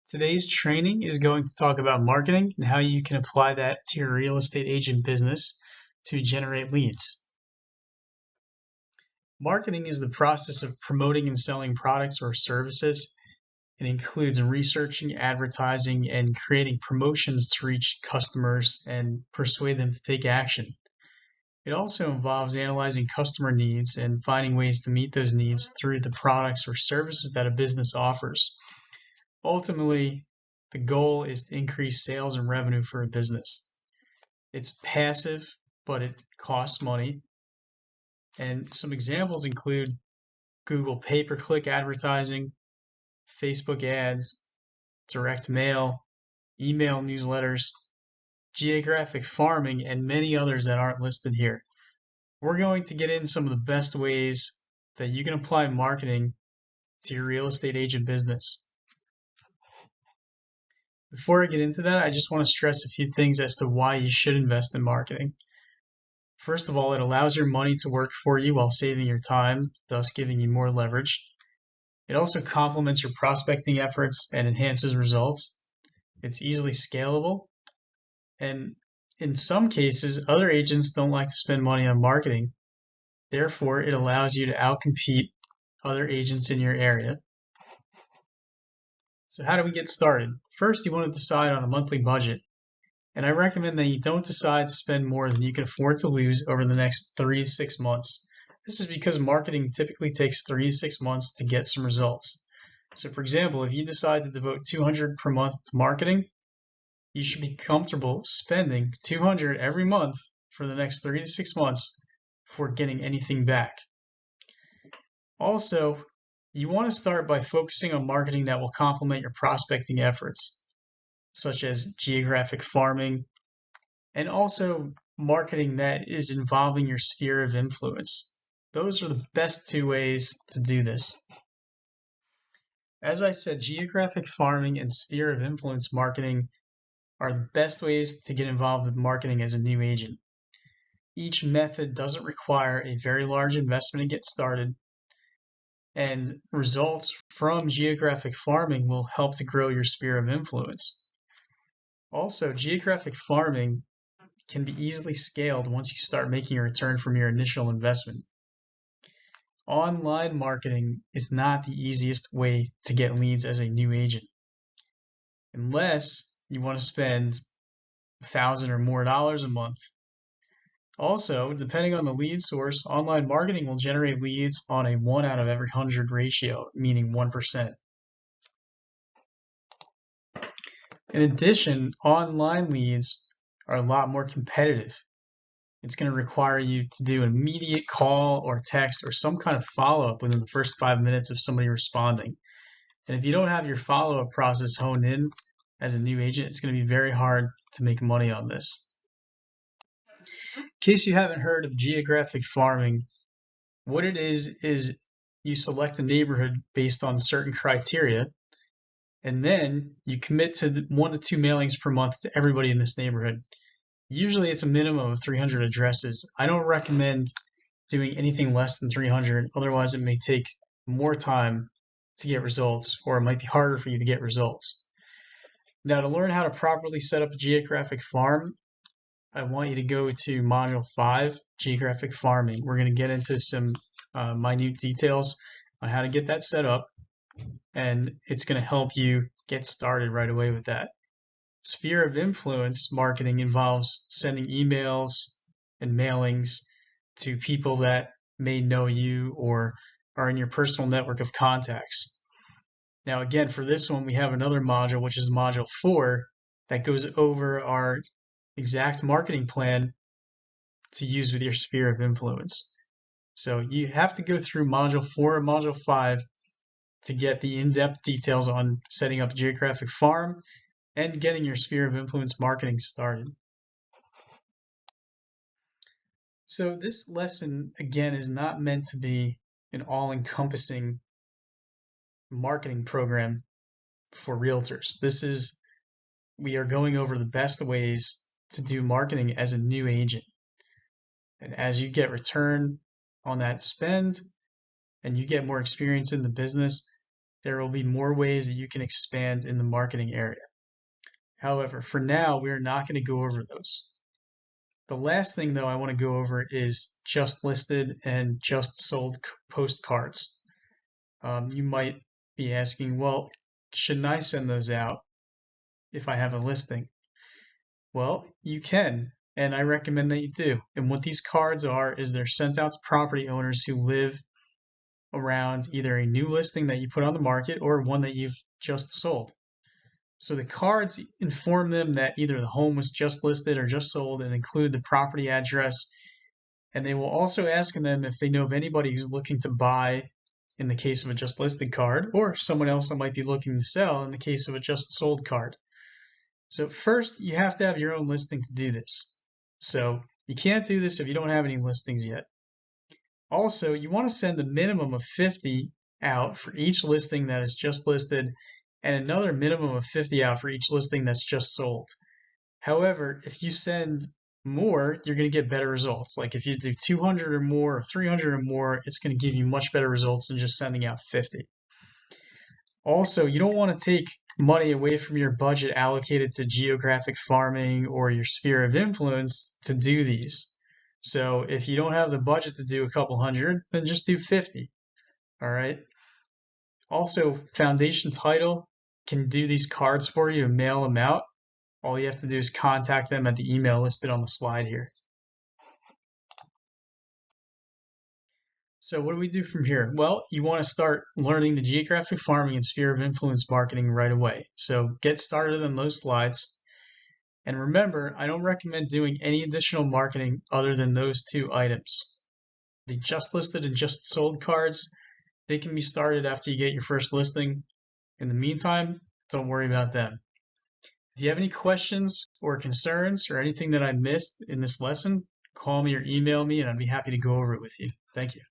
Today's training is going to talk about marketing and how you can apply that to your real estate agent business to generate leads. Marketing is the process of promoting and selling products or services. It includes researching, advertising, and creating promotions to reach customers and persuade them to take action. It also involves analyzing customer needs and finding ways to meet those needs through the products or services that a business offers. Ultimately, the goal is to increase sales and revenue for a business. It's passive, but it costs money. And some examples include Google pay-per-click advertising, Facebook ads, direct mail, email newsletters, geographic farming, and many others that aren't listed here. We're going to get into some of the best ways that you can apply marketing to your real estate agent business. Before I get into that, I just want to stress a few things as to why you should invest in marketing. First of all, it allows your money to work for you while saving your time, thus giving you more leverage. It also complements your prospecting efforts and enhances results. It's easily scalable. And in some cases, other agents don't like to spend money on marketing. Therefore, it allows you to outcompete other agents in your area. So how do we get started? First, you want to decide on a monthly budget. And I recommend that you don't decide to spend more than you can afford to lose over the next 3 to 6 months. This is because marketing typically takes 3 to 6 months to get some results. So for example, if you decide to devote $200 per month to marketing, you should be comfortable spending $200 every month for the next 3 to 6 months before getting anything back. Also, you want to start by focusing on marketing that will complement your prospecting efforts, such as geographic farming, and also marketing that is involving your sphere of influence. Those are the best two ways to do this. As I said, geographic farming and sphere of influence marketing are the best ways to get involved with marketing as a new agent. Each method doesn't require a very large investment to get started, and results from geographic farming will help to grow your sphere of influence. Also, geographic farming can be easily scaled once you start making a return from your initial investment. Online marketing is not the easiest way to get leads as a new agent, unless you want to spend $1,000 or more a month. Also, depending on the lead source, online marketing will generate leads on a 1 out of every 100 ratio, meaning 1%. In addition, online leads are a lot more competitive. It's going to require you to do an immediate call or text or some kind of follow-up within the first 5 minutes of somebody responding. And if you don't have your follow-up process honed in as a new agent, it's going to be very hard to make money on this. In case you haven't heard of geographic farming, what it is you select a neighborhood based on certain criteria, and then you commit to 1 to 2 mailings per month to everybody in this neighborhood. Usually it's a minimum of 300 addresses. I don't recommend doing anything less than 300, otherwise it may take more time to get results, or it might be harder for you to get results. Now, to learn how to properly set up a geographic farm, I want you to go to Module 5, Geographic Farming. We're going to get into some minute details on how to get that set up, and it's going to help you get started right away with that. Sphere of influence marketing involves sending emails and mailings to people that may know you or are in your personal network of contacts. Now, again, for this one, we have another module, which is Module 4, that goes over our exact marketing plan to use with your sphere of influence. So you have to go through Module 4 and Module 5 to get the in-depth details on setting up a geographic farm and getting your sphere of influence marketing started. So this lesson, again, is not meant to be an all-encompassing marketing program for realtors. We are going over the best ways to do marketing as a new agent. And as you get return on that spend and you get more experience in the business, there will be more ways that you can expand in the marketing area. However, for now, we are not going to go over those. The last thing, though, I want to go over is just listed and just sold postcards. You might be asking, well, shouldn't I send those out if I have a listing? Well, you can, and I recommend that you do. And what these cards are is they're sent out to property owners who live around either a new listing that you put on the market or one that you've just sold. So the cards inform them that either the home was just listed or just sold and include the property address. And they will also ask them if they know of anybody who's looking to buy in the case of a just listed card, or someone else that might be looking to sell in the case of a just sold card. So first, you have to have your own listing to do this. So you can't do this if you don't have any listings yet. Also, you want to send a minimum of 50 out for each listing that is just listed and another minimum of 50 out for each listing that's just sold. However, if you send more, you're going to get better results. Like if you do 200 or more or 300 or more, it's going to give you much better results than just sending out 50. Also, you don't want to take money away from your budget allocated to geographic farming or your sphere of influence to do these. So if you don't have the budget to do a couple hundred, then just do 50. All right. Also, Foundation Title can do these cards for you and mail them out. All you have to do is contact them at the email listed on the slide here. So what do we do from here? Well, you want to start learning the geographic farming and sphere of influence marketing right away. So get started on those slides. And remember, I don't recommend doing any additional marketing other than those two items. The just listed and just sold cards, they can be started after you get your first listing. In the meantime, don't worry about them. If you have any questions or concerns or anything that I missed in this lesson, call me or email me and I'd be happy to go over it with you. Thank you.